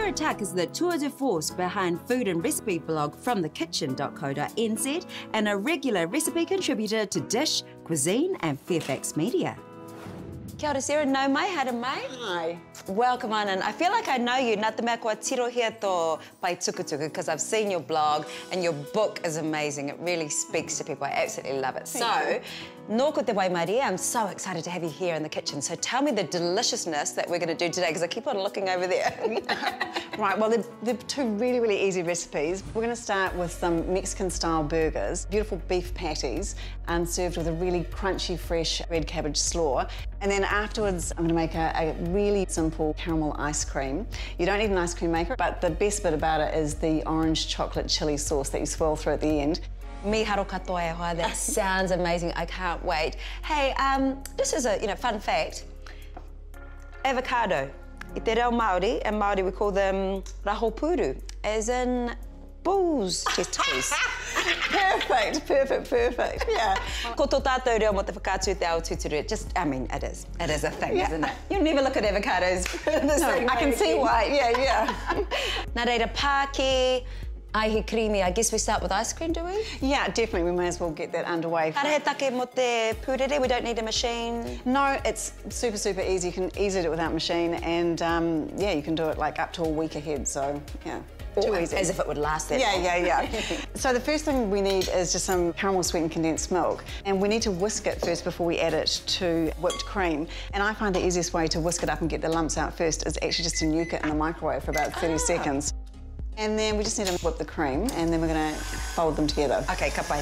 Claire Attack is the tour de force behind food and recipe blog fromthekitchen.co.nz and a regular recipe contributor to Dish, Cuisine and Fairfax Media. Kia ora Sarah, nau mai, haere mai. Hi. Welcome on in. I feel like I know you, nā te mea kua tirohia tō pai tukutuku, because I've seen your blog and your book is amazing. It really speaks to people. I absolutely love it. Thank you. Nō ko te wai Maria, I'm so excited to have you here in the kitchen. So tell me the deliciousness that we're going to do today, because I keep on looking over there. Right, well, they're two really, really easy recipes. We're going to start with some Mexican-style burgers, beautiful beef patties, and served with a really crunchy, fresh red cabbage slaw. And then afterwards, I'm going to make a really simple caramel ice cream. You don't need an ice cream maker, but the best bit about it is the orange chocolate chili sauce that you swirl through at the end. Miharo katoa e hoa, that sounds amazing. I can't wait. Hey, this is a fun fact. Avocado. I te reo Māori, in Māori we call them rahopuru, as in bull's testicles. Perfect, perfect, perfect, yeah. Ko tō tātou reo mo te whakātu te ao tuturu. Just, I mean, it is. It is a thing, isn't it? You never look at avocados the same way. I can see why, yeah. Nā reira, pāke, aihi creamy. I guess we start with ice cream, do we? Yeah, definitely. We may as well get that underway. Karahe take mo te purere, we don't need a machine. No, it's super, super easy. You can easily do it without a machine, and yeah, you can do it like up to a week ahead, so yeah. Too easy. As if it would last that long. Yeah. So the first thing we need is just some caramel sweetened condensed milk, and we need to whisk it first before we add it to whipped cream. And I find the easiest way to whisk it up and get the lumps out first is actually just to nuke it in the microwave for about 30 seconds. And then we just need to whip the cream, and then we're going to fold them together. Okay, ka pai.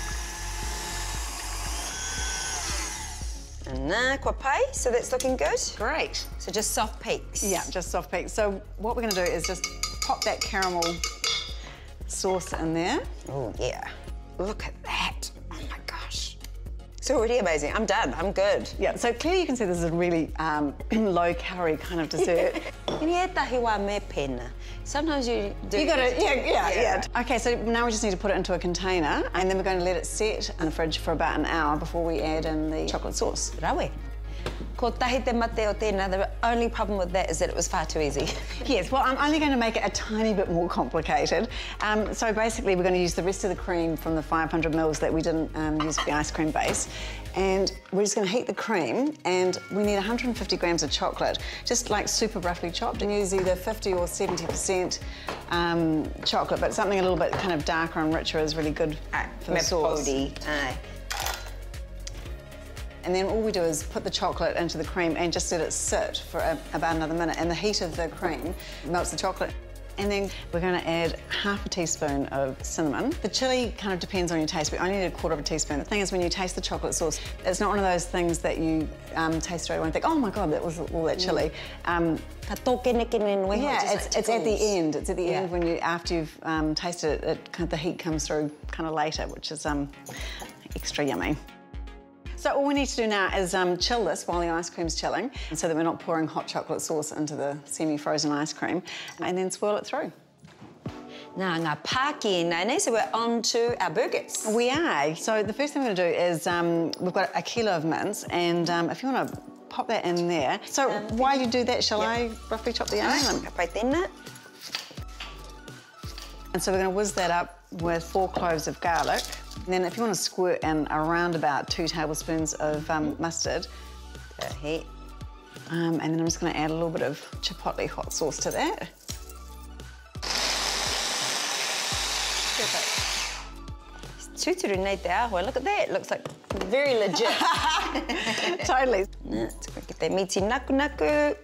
Nā, kua pai, so that's looking good. Great. So just soft peaks. Yeah, just soft peaks. So what we're going to do is just pop that caramel sauce in there. Oh, yeah. Look at that. Oh, my gosh. It's already amazing. I'm done. I'm good. Yeah, so clearly you can see this is a really low-calorie kind of dessert. Sometimes you do. You got it, yeah. Okay, so now we just need to put it into a container, and then we're going to let it set in the fridge for about an hour before we add in the chocolate sauce. Rawe. Ko tahi te mate o tēnā, the only problem with that is that it was far too easy. Yes, well, I'm only going to make it a tiny bit more complicated. So basically, we're going to use the rest of the cream from the 500 mils that we didn't use for the ice cream base. And we're just going to heat the cream, and we need 150 grams of chocolate, just like super roughly chopped, and use either 50 or 70% chocolate, but something a little bit kind of darker and richer is really good for the sauce. And then all we do is put the chocolate into the cream and just let it sit for about another minute. And the heat of the cream melts the chocolate. And then we're going to add half a teaspoon of cinnamon. The chilli kind of depends on your taste. We only need a quarter of a teaspoon. The thing is, when you taste the chocolate sauce, it's not one of those things that you taste straight away and think, oh my God, that was all that chilli. Yeah, it's at the end. It's at the end when after you've tasted it, the heat comes through kind of later, which is extra yummy. So all we need to do now is chill this while the ice cream's chilling, so that we're not pouring hot chocolate sauce into the semi-frozen ice cream, and then swirl it through. Now, ngā pāki nene, so we're on to our burgers. We are. So the first thing we're going to do is we've got a kilo of mince, and if you want to pop that in there. So while you do that, shall I roughly chop the onion? And so we're going to whiz that up with 4 cloves of garlic. And then if you want to squirt in around about 2 tablespoons of mustard. And then I'm just going to add a little bit of chipotle hot sauce to that. Perfect. Tuturu nei te ahua, look at that. Looks like very legit. Totally. Get that meaty naku.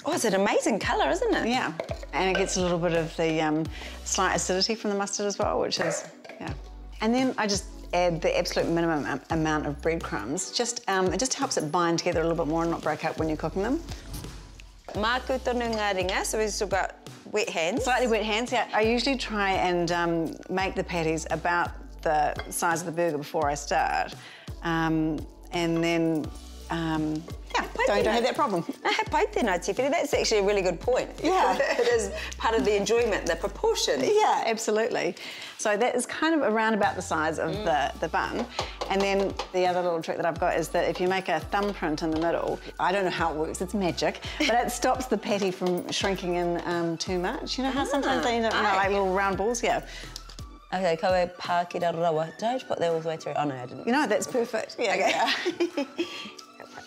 Oh, it's an amazing colour, isn't it? Yeah. And it gets a little bit of the slight acidity from the mustard as well, which is, yeah. And then I just add the absolute minimum amount of breadcrumbs. It just helps it bind together a little bit more and not break up when you're cooking them. Māku tonu ngā ringa, so we've still got wet hands. Slightly wet hands, yeah. I usually try and make the patties about the size of the burger before I start. And then, yeah, don't have that problem. That's actually a really good point. Yeah. It is part of the enjoyment, the proportion. Yeah, absolutely. So that is kind of around about the size of the bun. And then the other little trick that I've got is that if you make a thumbprint in the middle, I don't know how it works, it's magic, but it stops the patty from shrinking in too much. You know how sometimes they end up like little round balls? Yeah. Okay, kawe pākira rawa. Did I just put that all the way through? Oh no, I didn't. You know, that's perfect. Yeah. Okay.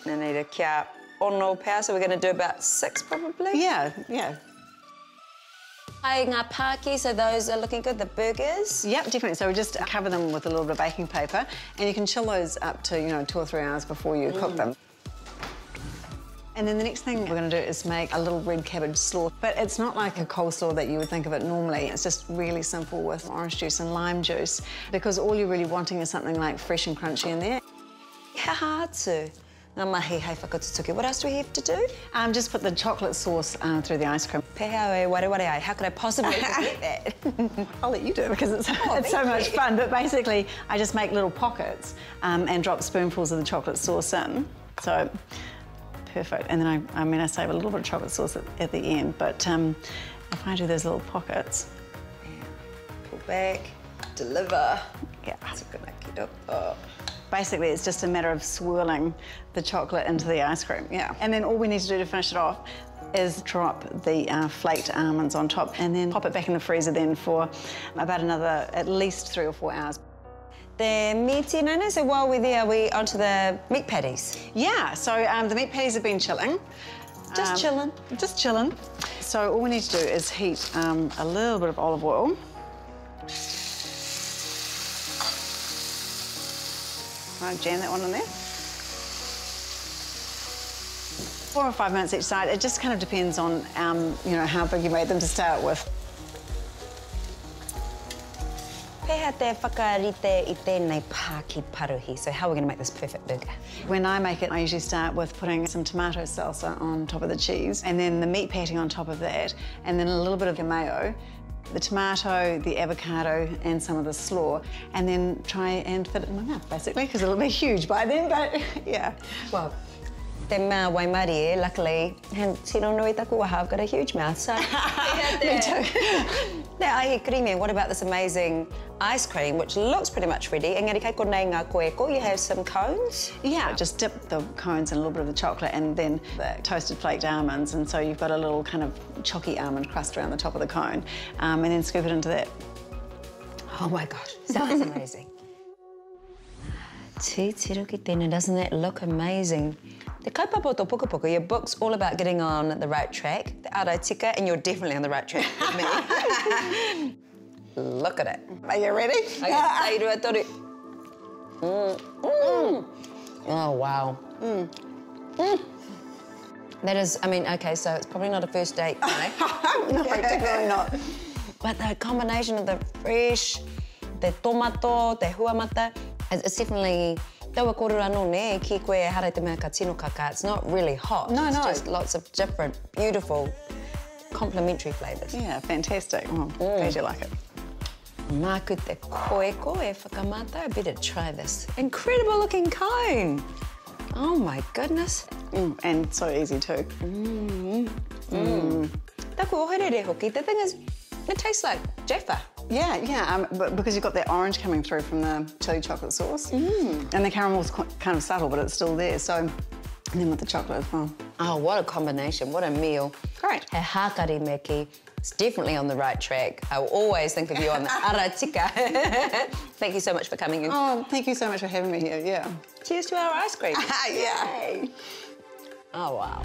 Nā nei kia ono pau, so we're going to do about 6 probably? Yeah, yeah. Ai ngā pāki, so those are looking good, the burgers? Yep, definitely. So we just cover them with a little bit of baking paper, and you can chill those up to, you know, 2 or 3 hours before you cook them. And then the next thing we're going to do is make a little red cabbage slaw. But it's not like a coleslaw that you would think of it normally. It's just really simple with orange juice and lime juice, because all you're really wanting is something like fresh and crunchy in there. Hātu. Ngā mahi hei whakatutuki. What else do we have to do? Just put the chocolate sauce through the ice cream. Pehau e ware ai. How could I possibly forget that? I'll let you do it because it's so much fun. But basically, I just make little pockets and drop spoonfuls of the chocolate sauce in. So, perfect. And then I save a little bit of chocolate sauce at the end. But if I do those little pockets, pull back, deliver. Yeah. That's a good make it up. Basically, it's just a matter of swirling the chocolate into the ice cream, yeah. And then all we need to do to finish it off is drop the flaked almonds on top and then pop it back in the freezer then for about another at least 3 or 4 hours. The meaty nana, so while we're there, are we onto the meat patties? Yeah, so the meat patties have been chilling. Just chilling. Just chilling. So all we need to do is heat a little bit of olive oil. I'll jam that one in there. 4 or 5 minutes each side. It just kind of depends on, you know, how big you made them to start with. Pēhā te whakarite I tēnei pāki paruhi. So how are we going to make this perfect burger? When I make it, I usually start with putting some tomato salsa on top of the cheese, and then the meat patty on top of that, and then a little bit of the mayo, the tomato, the avocado, and some of the slaw, and then try and fit it in my mouth, basically, because it'll be huge by then, but yeah. Well, te mea waimari luckily, and tino nui taku waha, I've got a huge mouth, so... Me too. Now, ai creamy, what about this amazing ice cream, which looks pretty much ready? Engari kei konei ngā koeko, you have some cones? Yeah, just dip the cones in a little bit of the chocolate and then the toasted flaked almonds, and so you've got a little kind of chalky almond crust around the top of the cone, and then scoop it into that. Oh my gosh, sounds amazing. Titiruki tēnā, doesn't that look amazing? Te kaupapa tō pukapuka, your book's all about getting on the right track, the aratika, and you're definitely on the right track with me. Look at it. Are you ready? Okay, oh, wow. That is, I mean, okay, so it's probably not a first date, you know? No, definitely not. But the combination of the fresh, the tomato, the huamata, it's definitely... Taua korura no ne, ki koe hara te mea ka tino kaka, it's not really hot. No, it's no. just lots of different, beautiful, complementary flavours. Yeah, fantastic. Well, glad you like it. Māku te koeko e whakamata, I better try this. Incredible looking cone. Oh my goodness. And so easy too. Taku oherere hoki, the thing is, it tastes like Jaffa. Yeah, but because you've got that orange coming through from the chili chocolate sauce. And the caramel's kind of subtle, but it's still there, so... And then with the chocolate as well. Oh, what a combination, what a meal. Great. He hākari meki, it's definitely on the right track. I will always think of you on the aratika. Thank you so much for coming in. Oh, thank you so much for having me here, yeah. Cheers to our ice cream. Yeah. Oh, wow.